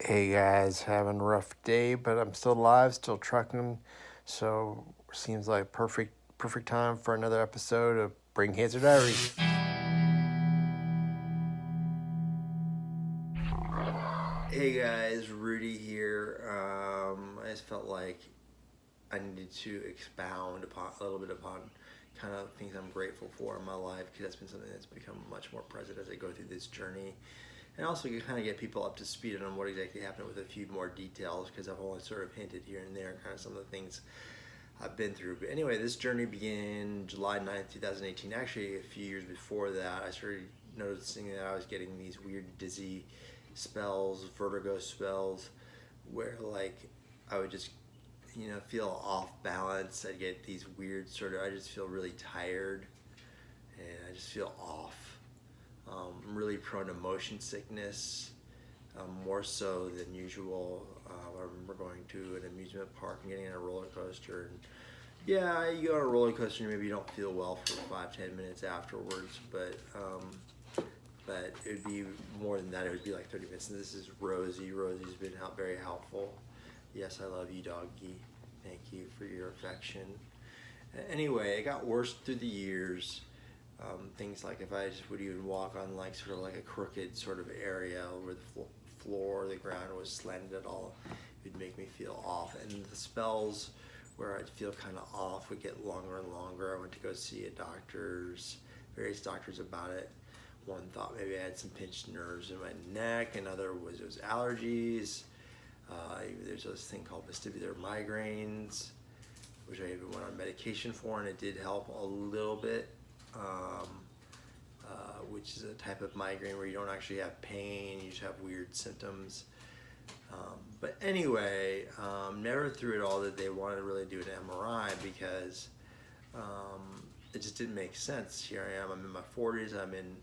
Hey guys, having a rough day, but I'm still alive, still trucking. So seems like perfect time for another episode of Brain Cancer Diaries. Hey guys, Rudy here. I just felt like I needed to expound upon a little bit upon kind of things I'm grateful for in my life, because that's been something that's become much more present as I go through this journey. And also you kind of get people up to speed on what exactly happened with a few more details, because I've only sort of hinted here and there kind of some of the things I've been through. But anyway, this journey began July 9th, 2018. Actually, a few years before that, I started noticing that I was getting these weird dizzy spells, vertigo spells, where like I would just feel off balance. I'd get these weird I just feel really tired and I just feel off. I'm really prone to motion sickness, more so than usual. I remember going to an amusement park and getting on a roller coaster, and yeah, you go on a roller coaster and maybe you don't feel well for 5-10 minutes afterwards, but it would be more than that. It would be like 30 minutes. And this is Rosie. Rosie's been very helpful. Yes, I love you, doggy. Thank you for your affection. Anyway, it got worse through the years. Things like if I just would even walk on like sort of like a crooked sort of area where the floor or the ground was slanted at all, it would make me feel off. And the spells where I'd feel kind of off would get longer and longer. I went to go see various doctors about it. One thought maybe I had some pinched nerves in my neck, another was it was allergies. There's this thing called vestibular migraines, which I even went on medication for, and it did help a little bit, which is a type of migraine where you don't actually have pain, you just have weird symptoms. But anyway, never through it all that they wanted to really do an MRI, because it just didn't make sense. Here I am, I'm in my 40s, I'm in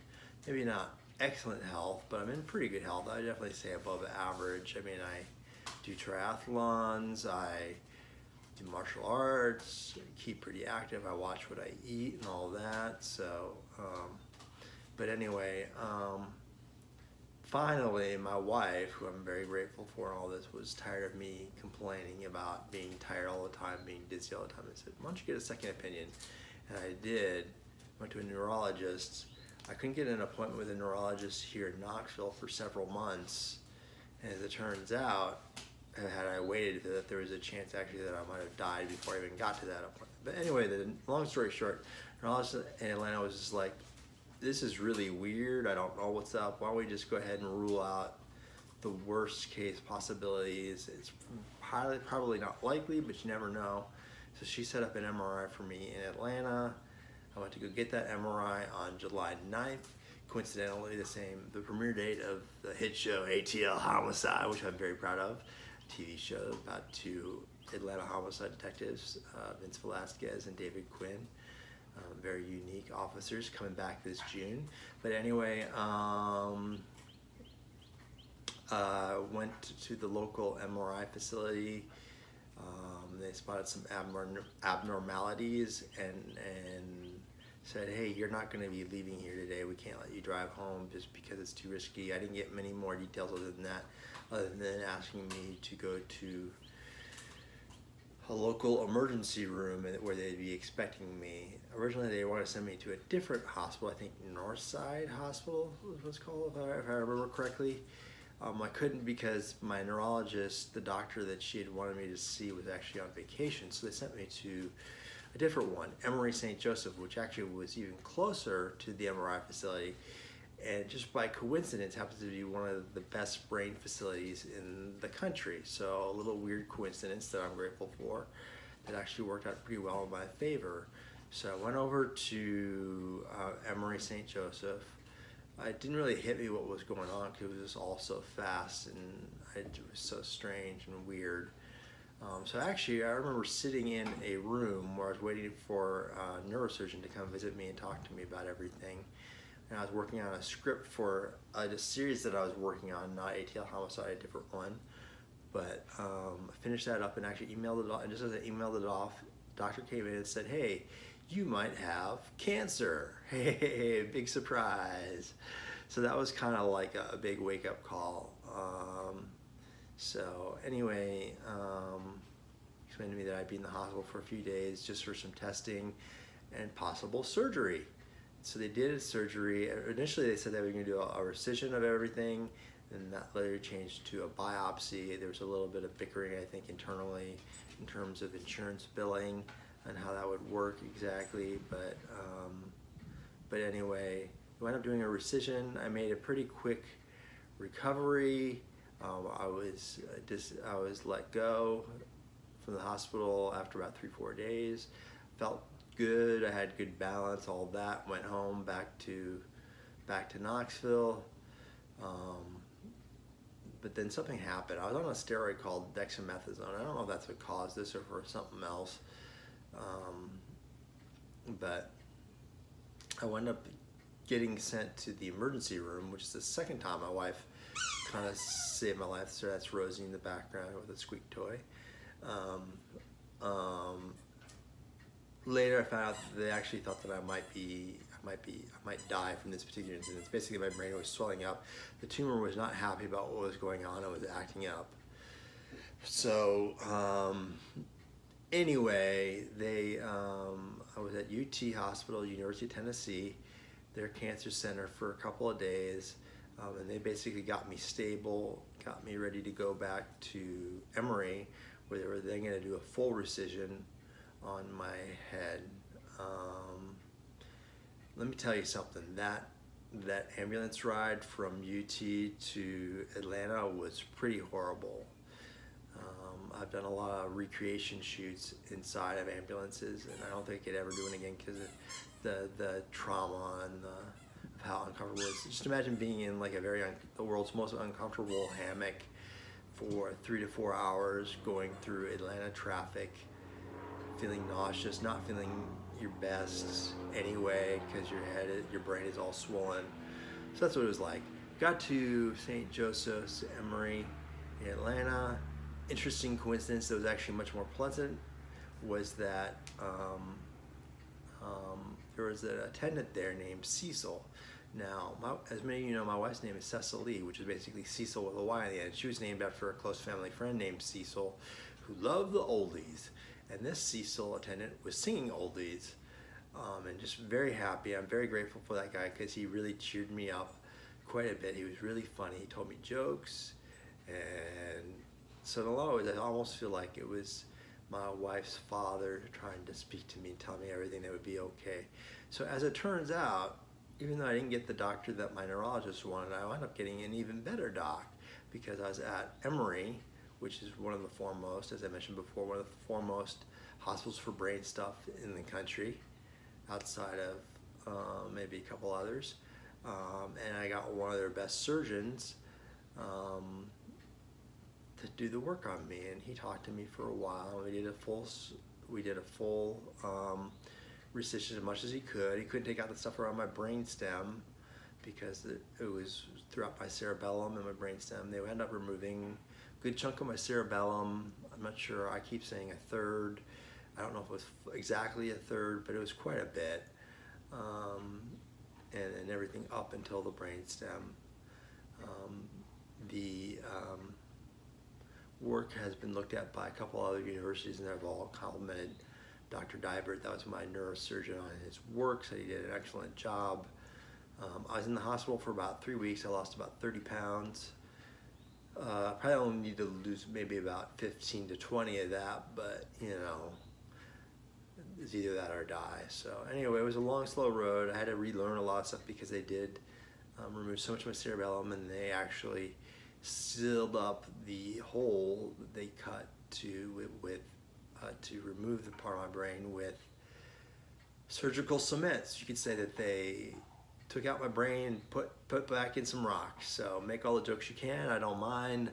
maybe not excellent health, but I'm in pretty good health. I definitely say above average. I mean, I do triathlons, I do martial arts, keep pretty active, I watch what I eat and all that. So, but anyway, finally my wife, who I'm very grateful for in all this, was tired of me complaining about being tired all the time, being dizzy all the time, and said, why don't you get a second opinion? And I did. Went to a neurologist. I couldn't get an appointment with a neurologist here in Knoxville for several months, and as it turns out, had I waited, that there was a chance actually that I might have died before I even got to that appointment. But anyway, the long story short, neurologist in Atlanta was just like, this is really weird, I don't know what's up, why don't we just go ahead and rule out the worst case possibilities. It's probably not likely, but you never know. So she set up an MRI for me in Atlanta. I went to go get that MRI on July 9th, coincidentally the premiere date of the hit show ATL Homicide, which I'm very proud of. TV show about two Atlanta homicide detectives, Vince Velasquez and David Quinn. Very unique officers, coming back this June. But anyway, went to the local MRI facility. They spotted some abnormalities and said, hey, you're not going to be leaving here today. We can't let you drive home just because it's too risky. I didn't get many more details other than that, other than asking me to go to a local emergency room where they'd be expecting me. Originally, they wanted to send me to a different hospital. I think Northside Hospital was what it's called, if I remember correctly. I couldn't, because my neurologist, the doctor that she had wanted me to see, was actually on vacation, so they sent me to a different one, MRI St. Joseph, which actually was even closer to the MRI facility, and just by coincidence happens to be one of the best brain facilities in the country. So a little weird coincidence that I'm grateful for, that actually worked out pretty well in my favor. So I went over to MRI St. Joseph. It didn't really hit me what was going on, because it was just all so fast and it was so strange and weird. So actually, I remember sitting in a room where I was waiting for a neurosurgeon to come visit me and talk to me about everything. And I was working on a script for a series that I was working on, not ATL Homicide, a different one. But I finished that up and actually emailed it off. And just as I emailed it off, the doctor came in and said, hey, you might have cancer. Hey, big surprise. So that was kind of like a big wake-up call. So anyway, explained to me that I'd be in the hospital for a few days just for some testing and possible surgery. So they did a surgery. Initially they said they were going to do a rescission of everything, and that later changed to a biopsy. There was a little bit of bickering, I think, internally in terms of insurance billing and how that would work exactly. But anyway, we wound up doing a rescission. I made a pretty quick recovery. I was let go from the hospital after about 3-4 days. Felt good. I had good balance. All that. Went home back to Knoxville. But then something happened. I was on a steroid called dexamethasone. I don't know if that's what caused this or for something else. But I wound up getting sent to the emergency room, which is the second time my wife kind of saved my life. So that's Rosie in the background with a squeak toy. Later I found out that they actually thought that I might die from this particular incident. It's basically my brain was swelling up. The tumor was not happy about what was going on. It was acting up. So anyway, I was at UT Hospital, University of Tennessee, their cancer center for a couple of days, and they basically got me stable, got me ready to go back to Emory, where they were then going to do a full rescission on my head. Let me tell you something. That ambulance ride from UT to Atlanta was pretty horrible. I've done a lot of recreation shoots inside of ambulances, and I don't think I could ever do it again because of the trauma and how uncomfortable it is. Just imagine being in like the world's most uncomfortable hammock for 3 to 4 hours, going through Atlanta traffic, feeling nauseous, not feeling your best anyway because your brain is all swollen. So that's what it was like. Got to St. Joseph's Emory in Atlanta. Interesting coincidence that was actually much more pleasant was that there was an attendant there named Cecil. Now, as many of you know, my wife's name is Cecily, which is basically Cecil with a Y on the end. She was named after a close family friend named Cecil, who loved the oldies. And this Cecil attendant was singing oldies, and just very happy. I'm very grateful for that guy because he really cheered me up quite a bit. He was really funny. He told me jokes, and so in a lot of ways, I almost feel like it was my wife's father trying to speak to me and tell me everything that would be okay. So as it turns out, even though I didn't get the doctor that my neurologist wanted, I wound up getting an even better doc because I was at Emory, which is one of the foremost, as I mentioned before, one of the foremost hospitals for brain stuff in the country, outside of maybe a couple others. And I got one of their best surgeons to do the work on me, and he talked to me for a while. We did a full rescission as much as he could. He couldn't take out the stuff around my brain stem because it was throughout my cerebellum and my brain stem. They wound up removing a good chunk of my cerebellum. I'm not sure. I keep saying a third. I don't know if it was exactly a third, but it was quite a bit. And then everything up until the brain stem. The work has been looked at by a couple other universities, and they've all complimented Dr. Dybert. That was my neurosurgeon on his work, said he did an excellent job. I was in the hospital for about 3 weeks. I lost about 30 pounds. Probably only need to lose maybe about 15 to 20 of that, but you know, it's either that or die. So anyway, it was a long, slow road. I had to relearn a lot of stuff because they did remove so much of my cerebellum, and they actually sealed up the hole that they cut to remove the part of my brain with surgical cement. So you could say that they took out my brain and put back in some rock. So make all the jokes you can. I don't mind.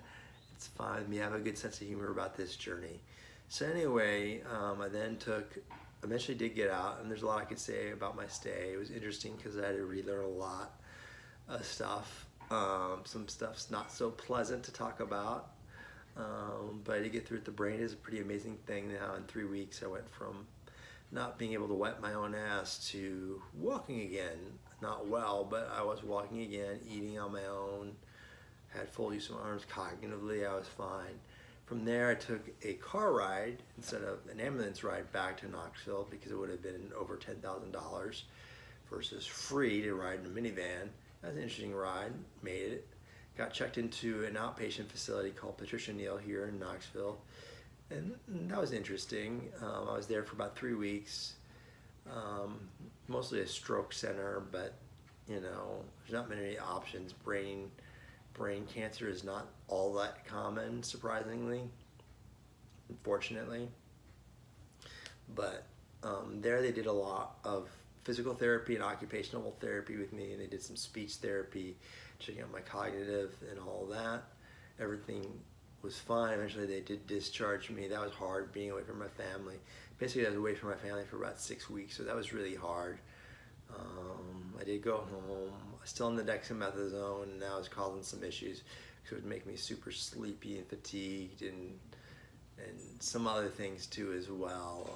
It's fine with me. I have a good sense of humor about this journey. So anyway, I then eventually did get out, and there's a lot I could say about my stay. It was interesting because I had to relearn a lot of stuff. Some stuff's not so pleasant to talk about, but to get through it. The brain is a pretty amazing thing now. In 3 weeks, I went from not being able to wipe my own ass to walking again. Not well, but I was walking again, eating on my own, had full use of my arms. Cognitively, I was fine. From there, I took a car ride instead of an ambulance ride back to Knoxville because it would have been over $10,000 versus free to ride in a minivan. That was an interesting ride. Made it. Got checked into an outpatient facility called Patricia Neal here in Knoxville. And that was interesting. I was there for about 3 weeks. Mostly a stroke center, but you know, there's not many options. Brain cancer is not all that common, surprisingly, unfortunately. But there they did a lot of physical therapy and occupational therapy with me, and they did some speech therapy, checking out my cognitive and all that. Everything was fine. Eventually they did discharge me. That was hard, being away from my family. Basically I was away from my family for about 6 weeks, so that was really hard. I did go home. I was still on the dexamethasone, and that was causing some issues because it would make me super sleepy and fatigued, and some other things too as well.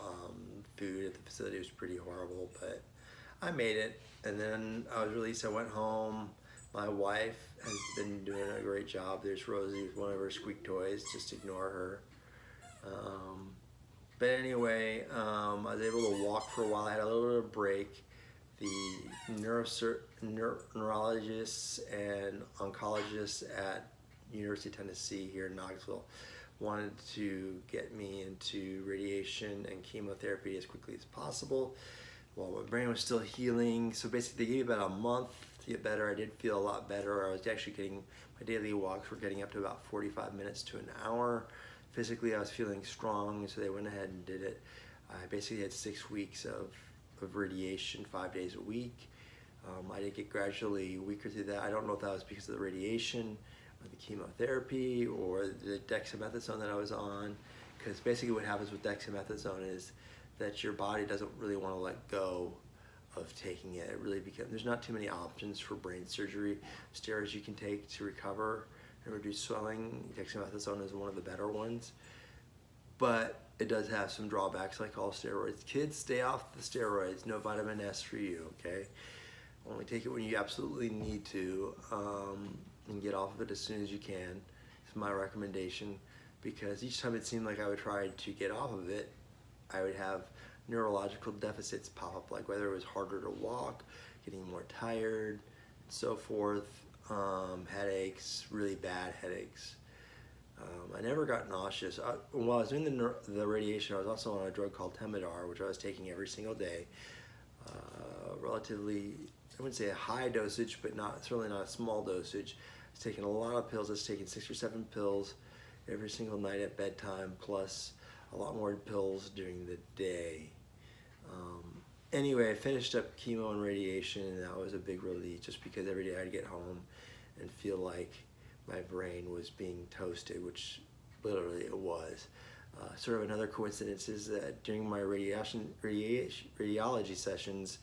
Food at the facility was pretty horrible, but I made it. And then I was released. I went home. My wife has been doing a great job. There's Rosie with one of her squeak toys. Just ignore her. But anyway, I was able to walk for a while. I had a little bit of a break. The neurologists and oncologists at University of Tennessee here in Knoxville wanted to get me into radiation and chemotherapy as quickly as possible while my brain was still healing. So basically they gave me about a month to get better. I did feel a lot better. I was actually getting, my daily walks were getting up to about 45 minutes to an hour. Physically I was feeling strong, so they went ahead and did it. I basically had 6 weeks of radiation 5 days a week. I did get gradually weaker through that. I don't know if that was because of the radiation or the chemotherapy or the dexamethasone that I was on, because basically what happens with dexamethasone is that your body doesn't really want to let go of taking it. It really becomes, there's not too many options for brain surgery. Steroids you can take to recover and reduce swelling. Dexamethasone is one of the better ones, but it does have some drawbacks like all steroids. Kids, stay off the steroids. No vitamin S for you, okay? Only take it when you absolutely need to, and get off of it as soon as you can. It's my recommendation, because each time it seemed like I would try to get off of it, I would have neurological deficits pop up, like whether it was harder to walk, getting more tired, and so forth, headaches, really bad headaches. I never got nauseous. While I was doing the radiation, I was also on a drug called Temodar, which I was taking every single day. Relatively, I wouldn't say a high dosage, but certainly not a small dosage. I was taking a lot of pills. I was taking 6 or 7 pills every single night at bedtime, plus a lot more pills during the day. Anyway, I finished up chemo and radiation, and that was a big relief, just because every day I'd get home and feel like my brain was being toasted, which literally it was. Sort of another coincidence is that during my radiology sessions,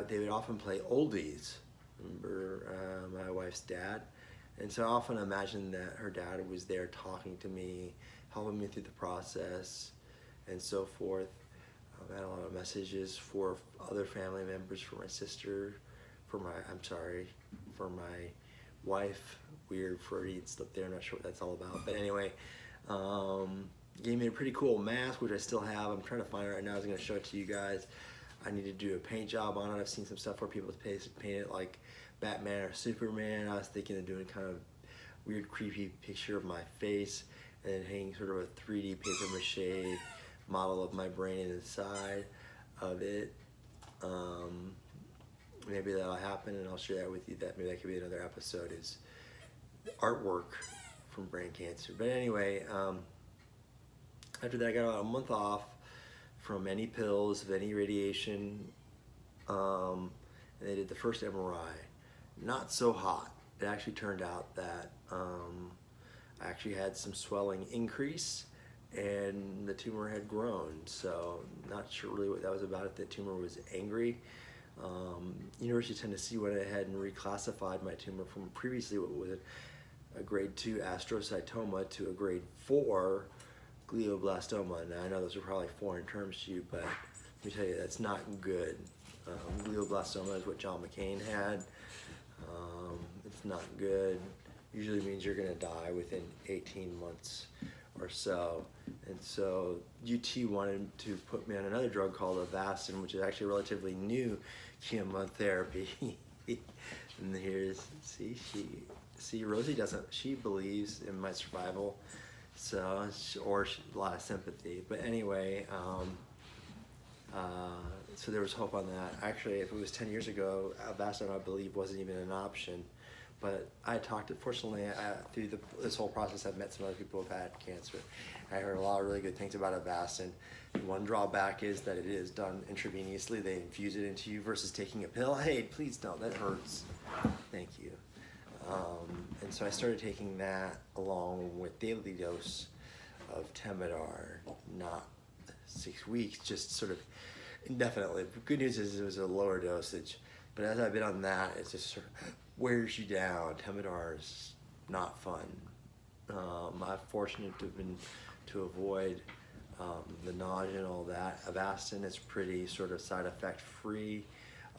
they would often play oldies. Remember my wife's dad? And so I often imagine that her dad was there talking to me, helping me through the process, and so forth. I had a lot of messages for other family members, for my sister, for my wife. Weird Freudian slip there, I'm not sure what that's all about. But anyway, gave me a pretty cool mask, which I still have. I'm trying to find it right now. I was going to show it to you guys. I need to do a paint job on it. I've seen some stuff where people paint it like Batman or Superman. I was thinking of doing kind of weird, creepy picture of my face and then hanging sort of a 3D paper mache model of my brain inside of it. Maybe that'll happen, and I'll share that with you. Maybe that could be another episode, is artwork from brain cancer. But anyway, after that I got about a month off from any pills, of any radiation, and they did the first MRI. Not so hot. It actually turned out that I actually had some swelling increase, and the tumor had grown. So not sure really what that was about, if the tumor was angry. University of Tennessee went ahead and reclassified my tumor from previously what was a grade 2 astrocytoma to a grade 4 glioblastoma. Now I know those are probably foreign terms to you, but let me tell you, that's not good. Glioblastoma is what John McCain had. It's not good. usually means you're going to die within 18 months or so. And so UT wanted to put me on another drug called Avastin, which is actually a relatively new chemotherapy. And here's, see, Rosie she believes in my survival, so, or a lot of sympathy. But anyway, so there was hope on that. Actually, if it was 10 years ago, Avastin, I believe, wasn't even an option. But I talked, fortunately, through this whole process, I've met some other people who've had cancer. I heard a lot of really good things about Avastin. One drawback is that it is done intravenously. They infuse it into you versus taking a pill. Hey, please don't, that hurts. Thank you. And so I started taking that along with daily dose of Temodar, not 6 weeks, just sort of indefinitely. The good news is it was a lower dosage, but as I've been on that, it just sort of wears you down. Temodar is not fun. I'm fortunate to avoid the nausea and all that. Avastin is pretty sort of side effect free,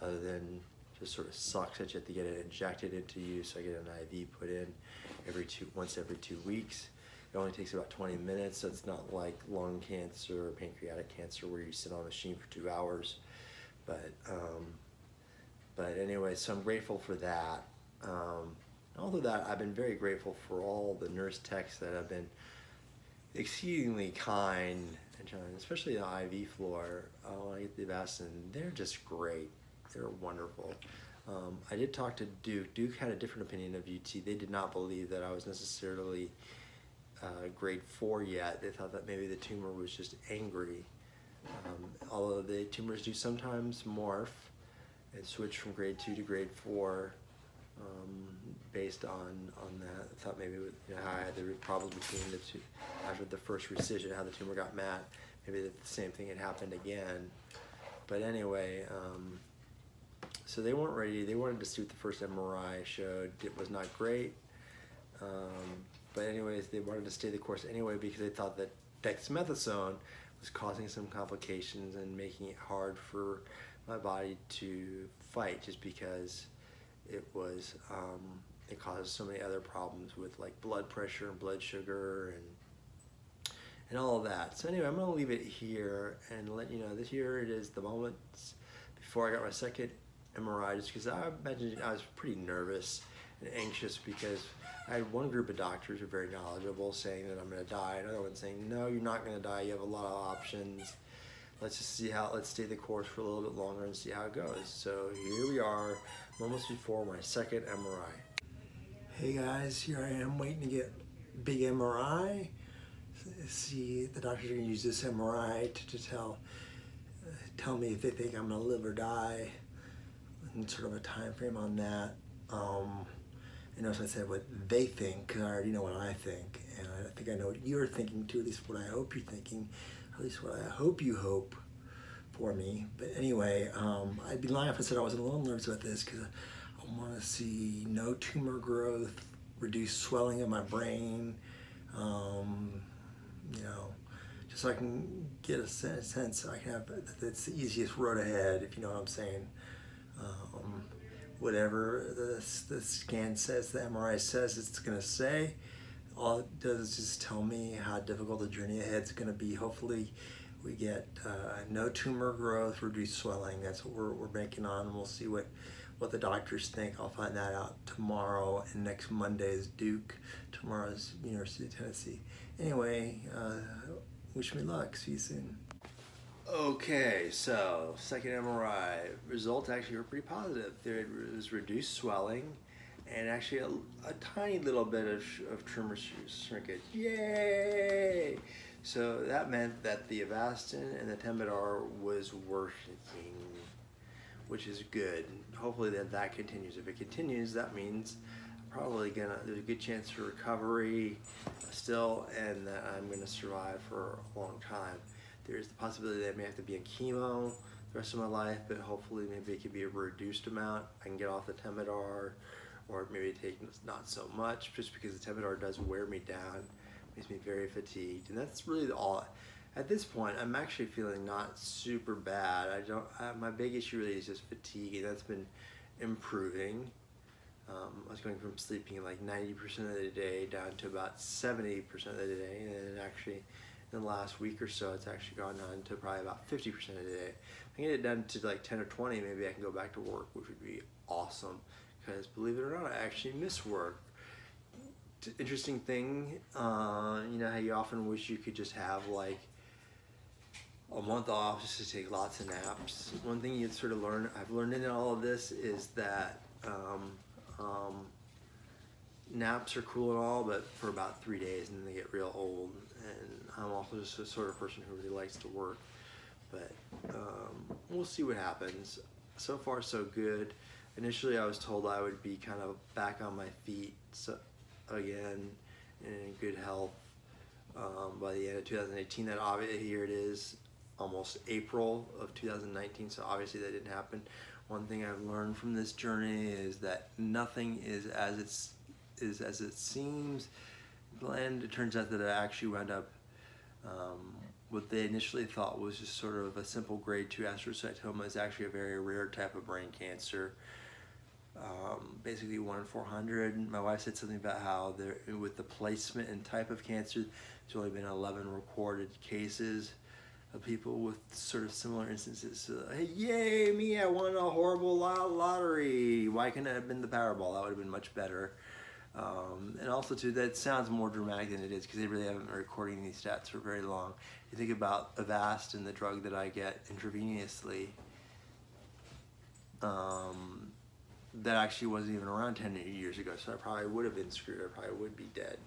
other than just sort of sucks at you to get it injected into you. So I get an IV put in once every 2 weeks. It only takes about 20 minutes, so it's not like lung cancer or pancreatic cancer where you sit on a machine for 2 hours. But anyway, so I'm grateful for that. Although that, I've been very grateful for all the nurse techs that have been exceedingly kind, and especially the IV floor. When I get the Avastin, they're just great. They're wonderful. I did talk to Duke. Duke had a different opinion of UT. They did not believe that I was necessarily grade 4 yet. They thought that maybe the tumor was just angry. Although the tumors do sometimes morph and switch from grade 2 to grade 4 based on that. I thought maybe how I had the problems between the two after the first resection, how the tumor got matte. Maybe the same thing had happened again. But anyway, so they weren't ready. They wanted to see what the first MRI showed. It was not great. But anyways, they wanted to stay the course anyway because they thought that dexamethasone was causing some complications and making it hard for my body to fight, just because it was it caused so many other problems with like blood pressure and blood sugar and all of that. So anyway, I'm gonna leave it here and let you know this year it is the moment before I got my second MRI, just because I imagine I was pretty nervous and anxious because I had one group of doctors who were very knowledgeable saying that I'm gonna die, another one saying, no, you're not gonna die, you have a lot of options. Let's just see let's stay the course for a little bit longer and see how it goes. So here we are, moments before my second MRI. Hey guys, here I am waiting to get big MRI. See, the doctors are gonna use this MRI to tell me if they think I'm gonna live or die, and sort of a time frame on that. You know, so I said what they think, because I already know what I think, and I think I know what you're thinking too, at least what I hope you're thinking, at least what I hope you hope for me. But anyway, I'd be lying if I said I wasn't a little nervous about this, because I want to see no tumor growth, reduced swelling of my brain, you know, just so I can get a sense I can have, that's the easiest road ahead, if you know what I'm saying. Whatever the scan says, the MRI says it's gonna say, all it does is just tell me how difficult the journey ahead is gonna be. Hopefully we get no tumor growth, reduced swelling. That's what we're banking on, and we'll see what the doctors think. I'll find that out tomorrow, and next Monday is Duke. Tomorrow's University of Tennessee. Anyway, wish me luck. See you soon. Okay, so second MRI results actually were pretty positive. There was reduced swelling and actually a tiny little bit of tumor shrinkage. Yay! So that meant that the Avastin and the Temodar was working, which is good. Hopefully that continues. If it continues, that means there's a good chance for recovery still, and that I'm gonna survive for a long time. There's the possibility that I may have to be on chemo the rest of my life, but hopefully maybe it could be a reduced amount. I can get off the Temodar, or maybe take not so much, just because the Temodar does wear me down, makes me very fatigued. And that's really all. At this point, I'm actually feeling not super bad. My big issue really is just fatigue, and that's been improving. I was going from sleeping like 90% of the day down to about 70% of the day, and actually in the last week or so it's actually gone down to probably about 50% of the day. If I can get it down to like 10 or 20, maybe I can go back to work, which would be awesome, because believe it or not, I actually miss work. Interesting thing, you know how you often wish you could just have like a month off just to take lots of naps. One thing you'd sort of learn, I've learned in all of this, is that naps are cool and all, but for about 3 days, and then they get real old. And I'm also just a sort of person who really likes to work, but we'll see what happens. So far so good. Initially I was told I would be kind of back on my feet again in good health by the end of 2018. That obviously, here it is, almost April of 2019, so obviously that didn't happen. One thing I've learned from this journey is that nothing is as it seems. And it turns out that I actually wound up what they initially thought was just sort of a simple grade 2 astrocytoma is actually a very rare type of brain cancer. Basically 1 in 400. My wife said something about how with the placement and type of cancer, there's only been 11 recorded cases of people with sort of similar instances. So, hey, yay, me, I won a horrible lottery. Why couldn't it have been the Powerball? That would have been much better. And also too, that sounds more dramatic than it is, because they really haven't been recording these stats for very long. You think about Avastin, the drug that I get intravenously, that actually wasn't even around 10 years ago, so I probably would have been screwed. I probably would be dead.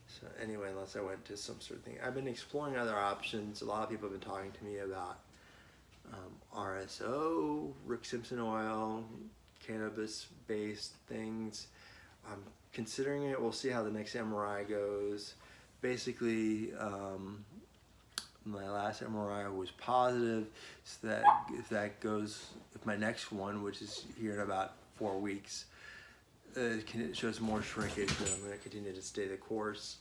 So anyway, unless I went to some sort of thing. I've been exploring other options. A lot of people have been talking to me about RSO, Rick Simpson oil, cannabis-based things. I'm considering it. We'll see how the next MRI goes. Basically, my last MRI was positive, so that if my next one, which is here in about 4 weeks, it shows more shrinkage, then I'm going to continue to stay the course,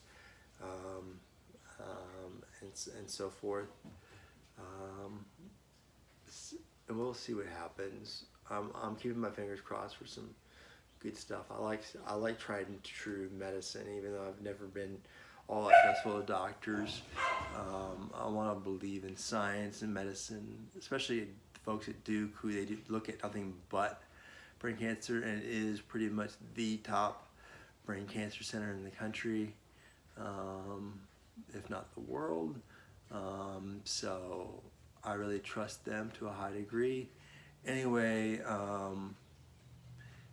and so forth. And we'll see what happens. I'm keeping my fingers crossed for some good stuff. I like tried and true medicine, even though I've never been all that trustful of doctors. I want to believe in science and medicine, especially folks at Duke, who they look at nothing but brain cancer, and it is pretty much the top brain cancer center in the country, if not the world. So I really trust them to a high degree. Anyway,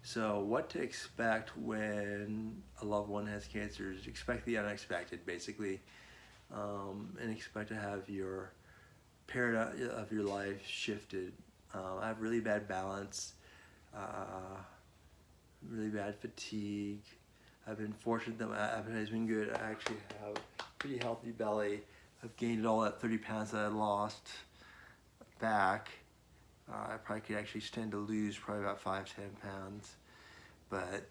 so what to expect when a loved one has cancer is expect the unexpected, basically, and expect to have your paradigm of your life shifted. I have really bad balance, really bad fatigue. I've been fortunate that my appetite has been good. I actually have a pretty healthy belly. I've gained all that 30 pounds that I lost back. I probably could actually stand to lose probably about 5-10 pounds. But,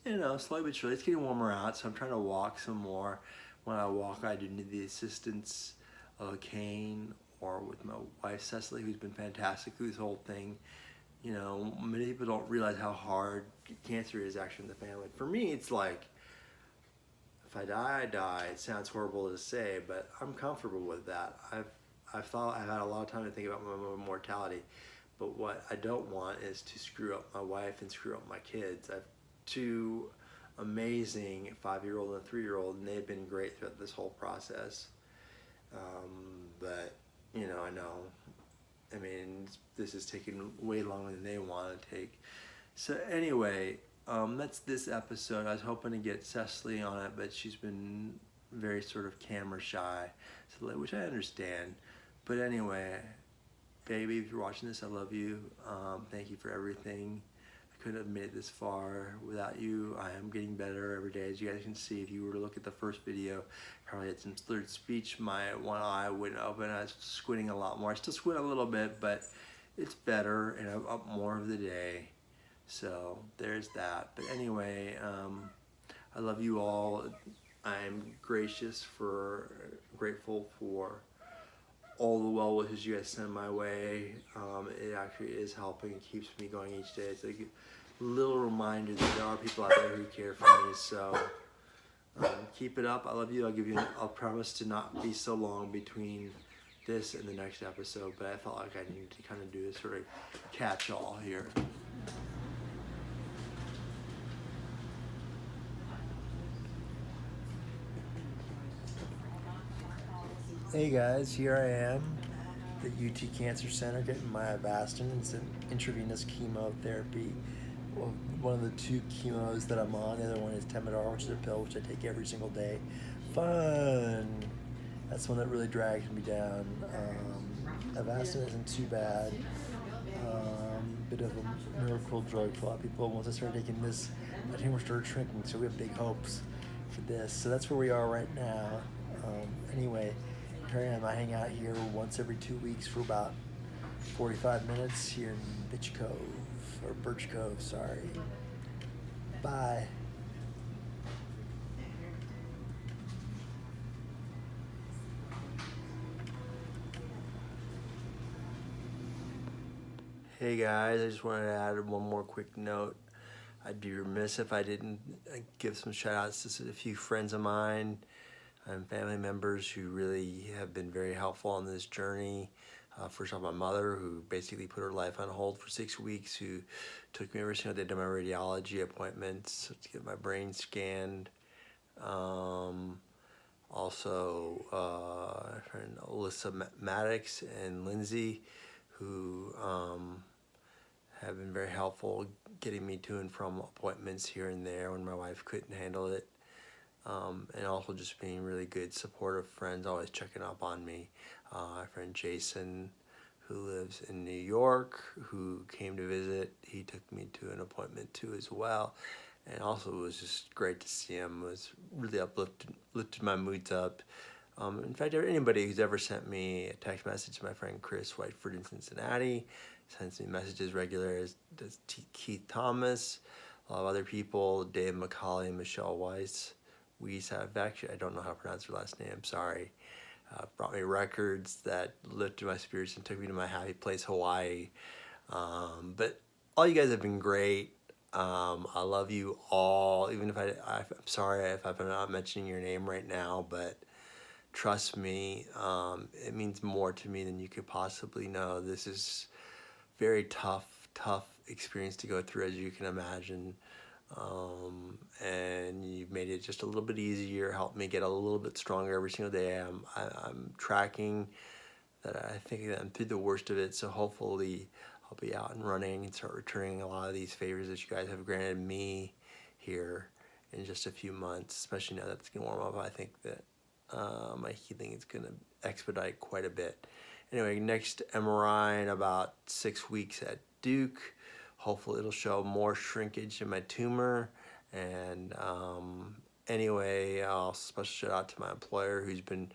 you know, slowly but surely, it's getting warmer out, so I'm trying to walk some more. When I walk, I do need the assistance of a cane, or with my wife Cecily, who's been fantastic through this whole thing. You know, many people don't realize how hard cancer is actually in the family. For me, it's like, if I die, I die. It sounds horrible to say, but I'm comfortable with that. I've had a lot of time to think about my mortality, but what I don't want is to screw up my wife and screw up my kids. I have 2 amazing 5-year-old and a 3-year-old, and they've been great throughout this whole process. But, you know, I mean, this is taking way longer than they want to take. So anyway, that's this episode. I was hoping to get Cecily on it, but she's been very sort of camera shy, which I understand. But anyway, baby, if you're watching this, I love you. Thank you for everything. I couldn't have made it this far without you. I am getting better every day, as you guys can see. If you were to look at the first video, probably had some slurred speech. My one eye wouldn't open. I was squinting a lot more. I still squint a little bit, but it's better, and I'm up more of the day. So there's that. But anyway, I love you all. I'm grateful for all the well wishes you guys send my way. It actually is helping. It keeps me going each day. It's little reminder that there are people out there who care for me. So keep it up. I love you. I'll promise to not be so long between this and the next episode, but I felt like I needed to kind of do a sort of catch-all here. Hey guys, here I am at UT Cancer Center getting my Avastin. It's an intravenous chemotherapy. Well, one of the 2 chemos that I'm on. The other one is Temodar, which is a pill which I take every single day. Fun! That's one that really drags me down. Avastin isn't too bad. Bit of a miracle drug for a lot of people. Once I started taking this, my tumor started shrinking, so we have big hopes for this. So that's where we are right now. Anyway, here I am. I hang out here once every 2 weeks for about 45 minutes here in Bitch Cove, or Birch Cove, sorry. Bye. Hey guys, I just wanted to add one more quick note. I'd be remiss if I didn't give some shout outs to a few friends of mine and family members who really have been very helpful on this journey. First off, my mother, who basically put her life on hold for 6 weeks, who took me every single day to my radiology appointments to get my brain scanned. Also, my friend Alyssa Maddox and Lindsay, who have been very helpful getting me to and from appointments here and there when my wife couldn't handle it. And also just being really good, supportive friends, always checking up on me. My friend Jason, who lives in New York, who came to visit, he took me to an appointment too as well. And also it was just great to see him. It was really lifted my moods up. In fact, anybody who's ever sent me a text message, my friend Chris Whiteford in Cincinnati sends me messages regularly, as does Keith Thomas, a lot of other people, Dave McCauley, Michelle Weiss. I don't know how to pronounce her last name, sorry. Brought me records that lifted my spirits and took me to my happy place, Hawaii. But all you guys have been great. I love you all, even if I'm sorry if I'm not mentioning your name right now, but trust me, it means more to me than you could possibly know. This is very tough experience to go through, as you can imagine. And you've made it just a little bit easier, helped me get a little bit stronger every single day. I'm tracking that. I think that I'm through the worst of it, so hopefully I'll be out and running and start returning a lot of these favors that you guys have granted me here in just a few months, especially now that it's gonna warm up. I think that my healing is gonna expedite quite a bit. Anyway, next MRI in about 6 weeks at Duke. Hopefully it'll show more shrinkage in my tumor. And anyway, I'll special shout out to my employer, who's been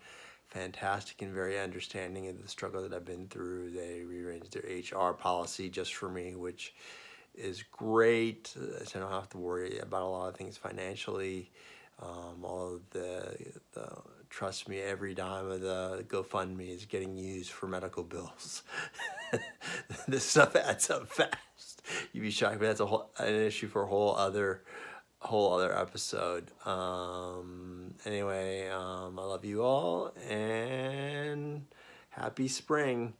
fantastic and very understanding of the struggle that I've been through. They rearranged their HR policy just for me, which is great. So I don't have to worry about a lot of things financially. All of the trust me, every dime of the GoFundMe is getting used for medical bills. This stuff adds up fast. You'd be shocked, but that's an issue for a whole other episode. Anyway, I love you all and happy spring.